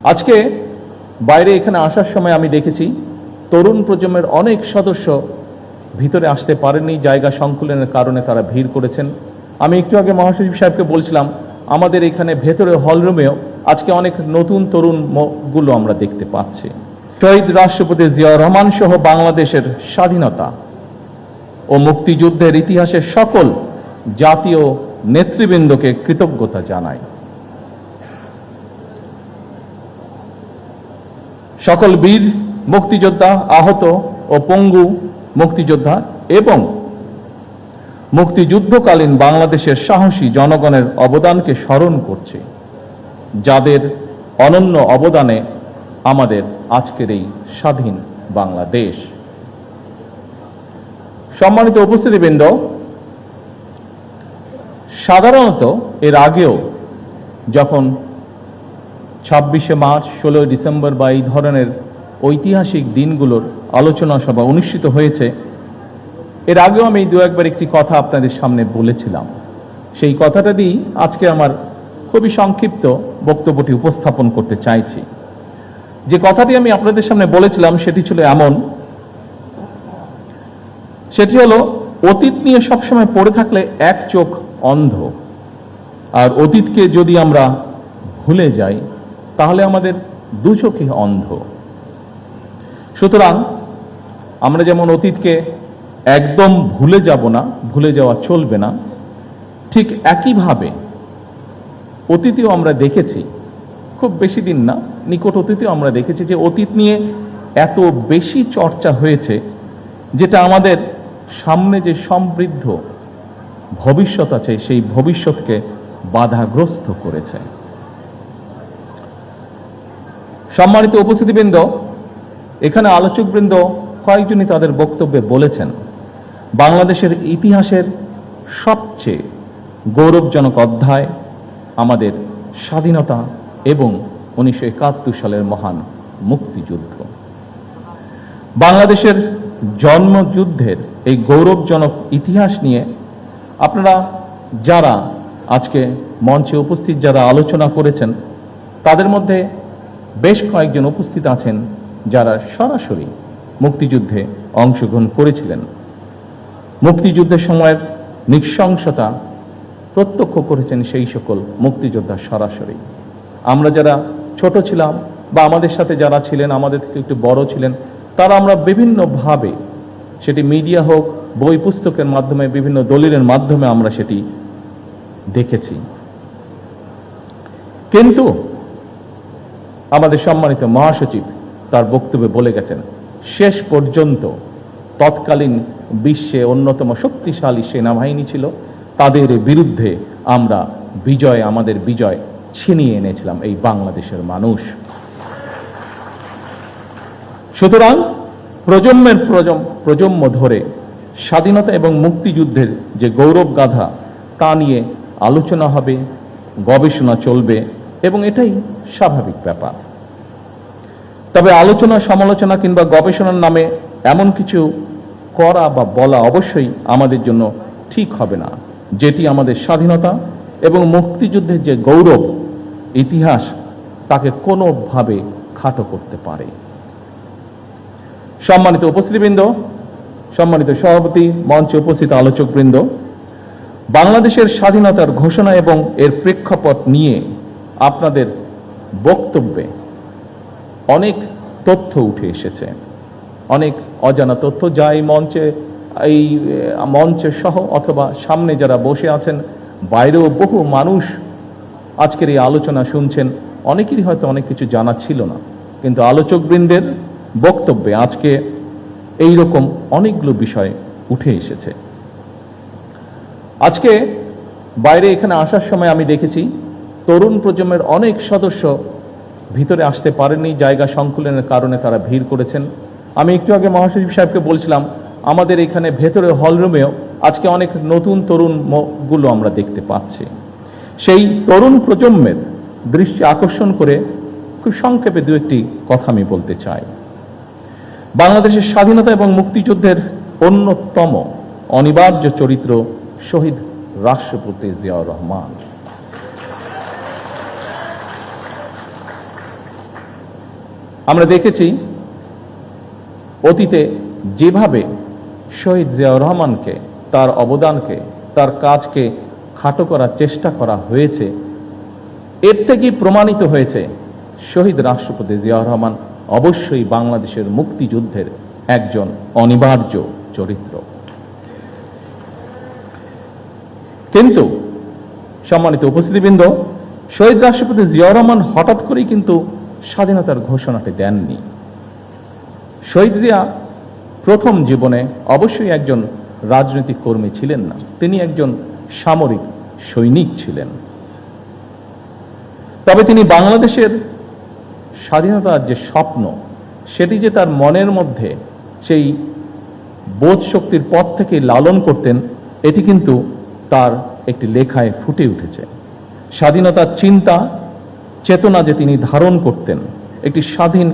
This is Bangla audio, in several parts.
আজকে বাইরে এখানে আসার সময় আমি দেখেছি তরুণ প্রজন্মের অনেক সদস্য ভিতরে আসতে পারেননি, জায়গা সংকুলনের কারণে তারা ভিড় করেছেন। আমি একটু আগে মহাসচিব সাহেবকে বলছিলাম আমাদের এখানে ভেতরে হলরুমেও আজকে অনেক নতুন তরুণ গুলো আমরা দেখতে পাচ্ছি। শহীদ রাষ্ট্রপতি জিয়াউর রহমান সহ বাংলাদেশের স্বাধীনতা ও মুক্তিযুদ্ধের ইতিহাসের সকল জাতীয় নেতৃবৃন্দকে কৃতজ্ঞতা জানাই। সকল বীর মুক্তিযোদ্ধা, আহত ও পঙ্গু মুক্তিযোদ্ধা এবং মুক্তিযুদ্ধকালীন বাংলাদেশের সাহসী জনগণের অবদানকে স্মরণ করছি, যাদের অনন্য অবদানে আমাদের আজকের এই স্বাধীন বাংলাদেশ। সম্মানিত উপস্থিতিবৃন্দ, সাধারণত এর আগেও যখন 26শে মার্চ, 16ই ডিসেম্বর বা এই ধরনের ঐতিহাসিক দিনগুলোর আলোচনা সভা অনুষ্ঠিত হয়েছে, এর আগেও আমি দু একবার একটি কথা আপনাদের সামনে বলেছিলাম। সেই কথাটা দিয়েই আজকে আমার খুবই সংক্ষিপ্ত বক্তব্যটি উপস্থাপন করতে চাইছি। যে কথাটি আমি আপনাদের সামনে বলেছিলাম সেটি ছিল এমন, সেটি হলো অতীত নিয়ে সবসময় পড়ে থাকলে এক চোখ অন্ধ, আর অতীতকে যদি আমরা ভুলে যাই তাহলে আমাদের দু চোখই অন্ধ। সুতরাং আমরা যেমন অতীতকে একদম ভুলে যাব না, ভুলে যাওয়া চলবে না, ঠিক একইভাবে অতীতেও আমরা দেখেছি, খুব বেশি দিন না, নিকট অতীতেও আমরা দেখেছি যে অতীত নিয়ে এত বেশি চর্চা হয়েছে যেটা আমাদের সামনে যে সমৃদ্ধ ভবিষ্যৎ আছে সেই ভবিষ্যৎকে বাধাগ্রস্ত করেছে। সম্মানিত উপস্থিতিবৃন্দ, এখানে আলোচকবৃন্দ কয়েকজনই তাদের বক্তব্যে বলেছেন বাংলাদেশের ইতিহাসের সবচেয়ে গৌরবজনক অধ্যায় আমাদের স্বাধীনতা এবং 1971 সালের মহান মুক্তিযুদ্ধ। বাংলাদেশের জন্মযুদ্ধের এই গৌরবজনক ইতিহাস নিয়ে আপনারা যারা আজকে মঞ্চে উপস্থিত, যারা আলোচনা করেছেন, তাদের মধ্যে বেশ কয়েকজন উপস্থিত আছেন যারা সরাসরি মুক্তিযুদ্ধে অংশগ্রহণ করেছিলেন, মুক্তিযুদ্ধের সময়ের নৃশংসতা প্রত্যক্ষ করেছেন সেই সকল মুক্তিযোদ্ধা সরাসরি। আমরা যারা ছোট ছিলাম বা আমাদের সাথে যারা ছিলেন, আমাদের থেকে একটু বড় ছিলেন, তারা আমরা বিভিন্নভাবে, সেটি মিডিয়া হোক, বই পুস্তকের মাধ্যমে, বিভিন্ন দলিলের মাধ্যমে আমরা সেটি দেখেছি। কিন্তু আমাদের সম্মানিত মহাসচিব তার বক্তব্যে বলে গেছেন শেষ পর্যন্ত তৎকালীন বিশ্বে অন্যতম শক্তিশালী সেনাবাহিনী ছিল, তাদের বিরুদ্ধে আমরা আমাদের বিজয় ছিনিয়ে এনেছিলাম এই বাংলাদেশের মানুষ। সুতরাং প্রজন্ম ধরে স্বাধীনতা এবং মুক্তিযুদ্ধের যে গৌরব গাথা তা নিয়ে আলোচনা হবে, গবেষণা চলবে এবং এটাই স্বাভাবিক ব্যাপার। তবে আলোচনা, সমালোচনা কিংবা গবেষণার নামে এমন কিছু করা বা বলা অবশ্যই আমাদের জন্য ঠিক হবে না, যেটি আমাদের স্বাধীনতা এবং মুক্তিযুদ্ধের যে গৌরব ইতিহাস তাকে কোনোভাবে খাটো করতে পারে। সম্মানিত উপস্থিতিবৃন্দ, সম্মানিত সভাপতি, মঞ্চে উপস্থিত আলোচকবৃন্দ, বাংলাদেশের স্বাধীনতার ঘোষণা এবং এর প্রেক্ষাপট নিয়ে আপনাদের বক্তব্যে অনেক তথ্য উঠে এসেছে, অনেক অজানা তথ্য, যা এই মঞ্চে সহ অথবা সামনে যারা বসে আছেন, বাইরেও বহু মানুষ আজকের এই আলোচনা শুনছেন, অনেকেরই হয়তো অনেক কিছু জানা ছিল না। কিন্তু আলোচকবৃন্দের বক্তব্যে আজকে এই রকম অনেকগুলো বিষয় উঠে এসেছে। আজকে বাইরে এখানে আসার সময় আমি দেখেছি তরুণ প্রজন্মের অনেক সদস্য ভিতরে আসতে পারেননি, জায়গা সংকুলনের কারণে তারা ভিড় করেছেন। আমি একটু আগে মহাসচিব সাহেবকে বলছিলাম আমাদের এখানে ভেতরে হলরুমেও আজকে অনেক নতুন তরুণ গুলো আমরা দেখতে পাচ্ছি। সেই তরুণ প্রজন্মের দৃষ্টি আকর্ষণ করে খুব সংক্ষেপে দু একটি কথা আমি বলতে চাই। বাংলাদেশের স্বাধীনতা এবং মুক্তিযুদ্ধের অন্যতম অনিবার্য চরিত্র শহীদ রাষ্ট্রপতি জিয়াউর রহমান। আমরা দেখেছি অতীতে যেভাবে শহীদ জিয়াউর রহমানকে, তার অবদানকে, তার কাজকে খাটো করার চেষ্টা করা হয়েছে, এর থেকেই প্রমাণিত হয়েছে শহীদ রাষ্ট্রপতি জিয়াউর রহমান অবশ্যই বাংলাদেশের মুক্তিযুদ্ধের একজন অনিবার্য চরিত্র। কিন্তু সম্মানিত উপস্থিতিবৃন্দ, শহীদ রাষ্ট্রপতি জিয়াউর রহমান হঠাৎ করেই কিন্তু স্বাধীনতার ঘোষণাটি দেননি। শহীদ জিয়া প্রথম জীবনে অবশ্যই একজন রাজনৈতিক কর্মী ছিলেন না, তিনি একজন সামরিক সৈনিক ছিলেন। তবে তিনি বাংলাদেশের স্বাধীনতার যে স্বপ্ন, সেটি যে তার মনের মধ্যে সেই বোধ শক্তির পথ থেকে লালন করতেন, এটি কিন্তু তার একটি লেখায় ফুটে উঠেছে। স্বাধীনতার চিন্তা চেতনা যে তিনি ধারণ করতেন, একটি স্বাধীন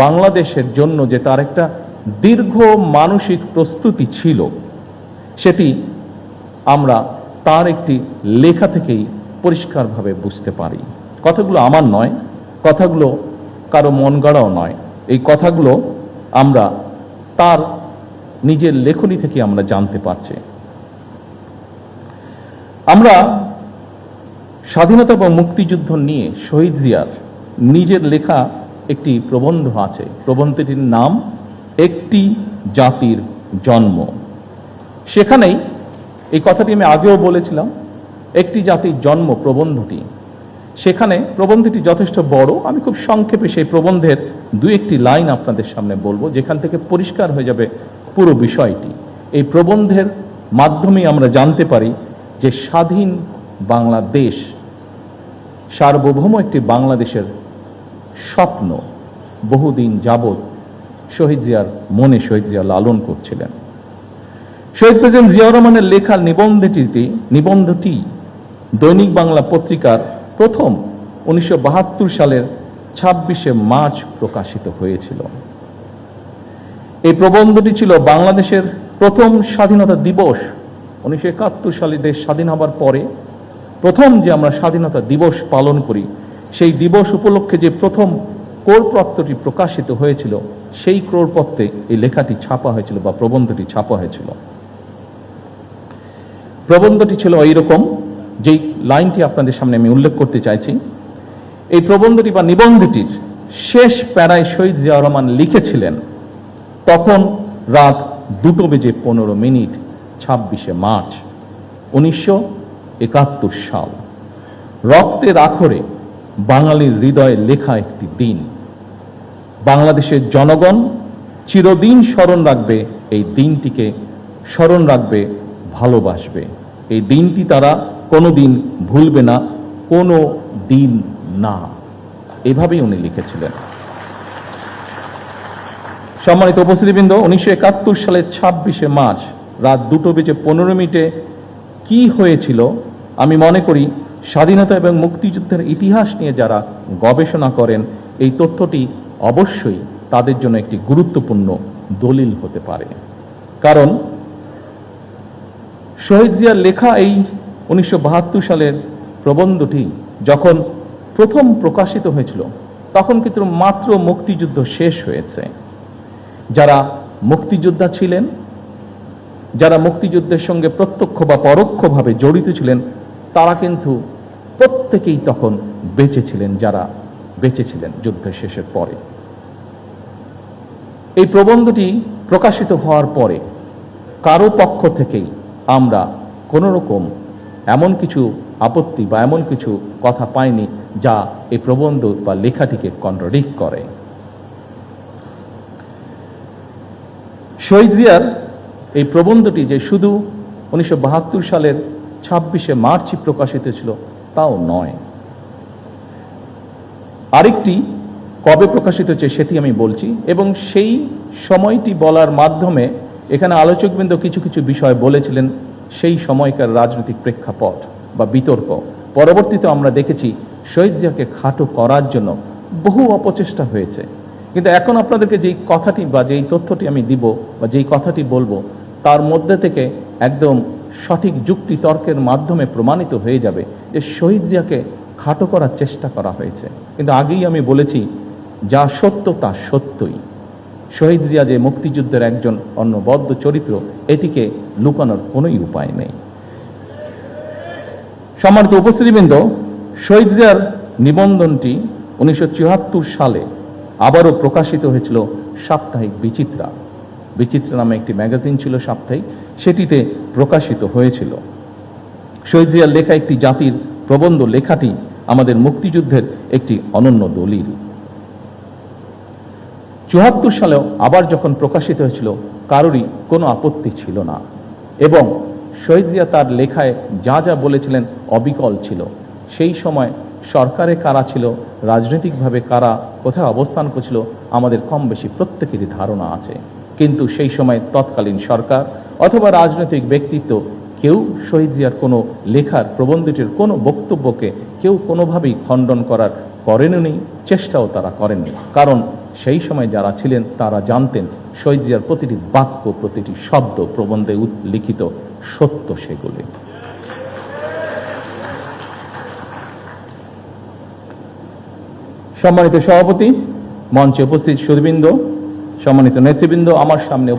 বাংলাদেশের জন্য যে তার একটা দীর্ঘ মানসিক প্রস্তুতি ছিল, সেটি আমরা তার একটি লেখা থেকেই পরিষ্কারভাবে বুঝতে পারি। কথাগুলো আমার নয়, কথাগুলো কারো মন গড়াও নয়, এই কথাগুলো আমরা তার নিজের লেখনী থেকে আমরা জানতে পারছি। আমরা স্বাধীনতা এবং মুক্তিযুদ্ধ নিয়ে শহীদ জিয়ার নিজের লেখা একটি প্রবন্ধ আছে। প্রবন্ধটির নাম একটি জাতির জন্ম। সেখানেই এই কথাটি আমি আগেও বলেছিলাম, একটি জাতির জন্ম প্রবন্ধটি, সেখানে প্রবন্ধটি যথেষ্ট বড়। আমি খুব সংক্ষেপে সেই প্রবন্ধের দু একটি লাইন আপনাদের সামনে বলবো, যেখান থেকে পরিষ্কার হয়ে যাবে পুরো বিষয়টি। এই প্রবন্ধের মাধ্যমে আমরা জানতে পারি যে স্বাধীন বাংলাদেশ, সার্বভৌম একটি বাংলাদেশের স্বপ্ন বহুদিন যাবৎ শহীদ জিয়ার মনে শহীদ জিয়া লালন করছিলেন। শহীদ প্রেসিডেন্ট জিয়াউর রহমানের লেখা নিবন্ধটি দৈনিক বাংলা পত্রিকার প্রথম 1972 সালের 26শে মার্চ প্রকাশিত হয়েছিল। এই প্রবন্ধটি ছিল বাংলাদেশের প্রথম স্বাধীনতা দিবস। 1971 সালে দেশ স্বাধীন হবার পরে প্রথম যে আমরা স্বাধীনতা দিবস পালন করি, সেই দিবস উপলক্ষে যে প্রথম ক্রোড়পত্রটি প্রকাশিত হয়েছিল, সেই ক্রোড়পত্রে এই লেখাটি ছাপা হয়েছিল বা প্রবন্ধটি ছাপা হয়েছিল। প্রবন্ধটি ছিল এইরকম, যেই লাইনটি আপনাদের সামনে আমি উল্লেখ করতে চাইছি। এই প্রবন্ধটি বা নিবন্ধটির শেষ প্যারায় শহীদ জিয়াউর রহমান লিখেছিলেন, তখন রাত 2:15 26শে মার্চ 1971 সাল। রক্তের আখরে বাঙালির হৃদয়ে লেখা একটি দিন। বাংলাদেশের জনগণ চিরদিন স্মরণ রাখবে এই দিনটিকে, স্মরণ রাখবে, ভালোবাসবে। এই দিনটি তারা কোনোদিন ভুলবে না, কোনো দিন না। এভাবেই উনি লিখেছিলেন। সম্মানিত উপস্থিতিবৃন্দ, 1971 সালের 26শে মার্চ রাত 2:15 কি হয়েছিল, আমি মনে করি স্বাধীনতা এবং মুক্তিযুদ্ধের ইতিহাস নিয়ে যারা গবেষণা করেন, এই তথ্যটি অবশ্যই তাদের জন্য একটি গুরুত্বপূর্ণ দলিল হতে পারে। কারণ শহীদ জিয়ার লেখা এই 1972 সালের প্রবন্ধটি যখন প্রথম প্রকাশিত হয়েছিল, তখন কিন্তু মাত্র মুক্তিযুদ্ধ শেষ হয়েছে। যারা মুক্তিযোদ্ধা ছিলেন, যারা মুক্তিযুদ্ধের সঙ্গে প্রত্যক্ষ বা পরোক্ষভাবে জড়িত ছিলেন, তারা কিন্তু প্রত্যেকেই তখন বেঁচে ছিলেন, যারা বেঁচে ছিলেন যুদ্ধের শেষের পরে। এই প্রবন্ধটি প্রকাশিত হওয়ার পরে কারো পক্ষ থেকেই আমরা কোনো রকম এমন কিছু আপত্তি বা এমন কিছু কথা পাইনি যা এই প্রবন্ধ বা লেখাটিকে কন্ট্রাডিক্ট করে। শহীদ জিয়ার এই প্রবন্ধটি যে শুধু 1972 সালের 26শে মার্চই প্রকাশিত ছিল তাও নয়, আরেকটি কবে প্রকাশিত হয়েছে সেটি আমি বলছি, এবং সেই সময়টি বলার মাধ্যমে এখানে আলোচকবৃন্দ কিছু কিছু বিষয় বলেছিলেন সেই সময়কার রাজনৈতিক প্রেক্ষাপট বা বিতর্ক। পরবর্তীতে আমরা দেখেছি শহীদ জিয়াকে খাটো করার জন্য বহু অপচেষ্টা হয়েছে। কিন্তু এখন আপনাদেরকে যেই কথাটি বা যেই তথ্যটি আমি দিব বা যেই কথাটি বলবো, তার মধ্যে থেকে একদম সঠিক যুক্তি তর্কের মাধ্যমে প্রমাণিত হয়ে যাবে যে শহীদ জিয়াকে খাটো করার চেষ্টা করা হয়েছে। কিন্তু আগেই আমি বলেছি যা সত্য তা সত্যই। শহীদ জিয়া যে মুক্তিযুদ্ধের একজন অনবদ্য চরিত্র, এটিকে লুকানোর কোনোই উপায় নেই। সম্মানিত উপস্থিতিবৃন্দ, শহীদ জিয়ার নিবন্ধনটি 1974 সালে আবারও প্রকাশিত হয়েছিল সাপ্তাহিক বিচিত্রা। বিচিত্রা নামে একটি ম্যাগাজিন ছিল সাপ্তাহিক, সেটিতে প্রকাশিত হয়েছিল। শহীদ জিয়ার লেখা একটি জাতির প্রবন্ধ লেখাটি আমাদের মুক্তিযুদ্ধের একটি অনন্য দলিল। 74 সালেও আবার যখন প্রকাশিত হয়েছিল, কারোরই কোনো আপত্তি ছিল না এবং শহীদ জিয়া তার লেখায় যা যা বলেছিলেন অবিকল ছিল। সেই সময় সরকারে কারা ছিল, রাজনৈতিকভাবে কারা কোথায় অবস্থান করছিল, আমাদের কম বেশি প্রত্যেকেরই ধারণা আছে। কিন্তু সেই সময় তৎকালীন সরকার অথবা রাজনৈতিক ব্যক্তিত্ব কেউ শহীদ জিয়ার কোনো লেখার প্রবন্ধটির কোনো বক্তব্যকে কেউ কোনোভাবেই খণ্ডন করেননি, চেষ্টাও তারা করেননি। কারণ সেই সময় যারা ছিলেন তারা জানতেন শহীদ জিয়ার প্রতিটি বাক্য, প্রতিটি শব্দ প্রবন্ধে লিখিত সত্য সেগুলি। সম্মানিত সভাপতি, মঞ্চে উপস্থিত সুধীবৃন্দ, সম্মানিত নেতৃবৃন্দ, আমার সামনে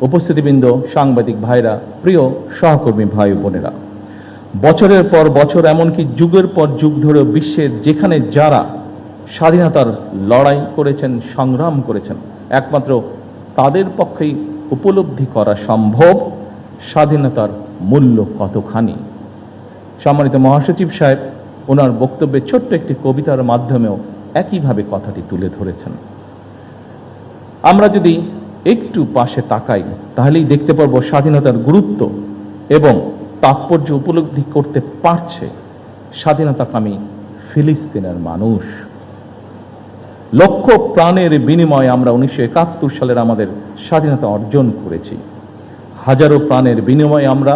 উপস্থিতিবৃন্দ, সাংবাদিক ভাইরা, প্রিয় সহকর্মী ভাই বোনেরা, বছরের পর বছর, এমনকি যুগের পর যুগ ধরে বিশ্বের যেখানে যারা স্বাধীনতার লড়াই করেছেন, সংগ্রাম করেছেন, একমাত্র তাদের পক্ষেই উপলব্ধি করা সম্ভব স্বাধীনতার মূল্য কতখানি। সম্মানিত মহাসচিব সাহেব ওনার বক্তব্যে ছোট্ট একটি কবিতার মাধ্যমেও একইভাবে কথাটি তুলে ধরেছেন। আমরা যদি একটু পাশে তাকাই তাহলেই দেখতে পারবো স্বাধীনতার গুরুত্ব এবং তাৎপর্য উপলব্ধি করতে পারছে স্বাধীনতাকামী ফিলিস্তিনের মানুষ। লক্ষ প্রাণের বিনিময়ে আমরা 1971 সালের আমাদের স্বাধীনতা অর্জন করেছি। হাজারো প্রাণের বিনিময়ে আমরা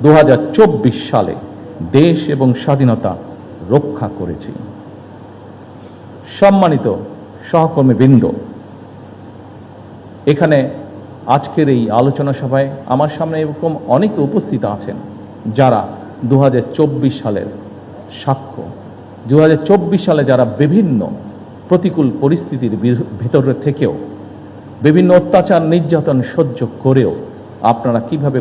2024 সালে দেশ এবং স্বাধীনতা রক্ষা করেছি। সম্মানিত সহকর্মীবৃন্দ, এখানে আজকের এই আলোচনা সভায় আমার সামনে এরকম অনেকে উপস্থিত আছেন যারা 2024 সালের সাক্ষ্য। 2024 সালে যারা বিভিন্ন প্রতিকূল পরিস্থিতির ভিতরে থেকেও, বিভিন্ন অত্যাচার নির্যাতন সহ্য করেও আপনারা কিভাবে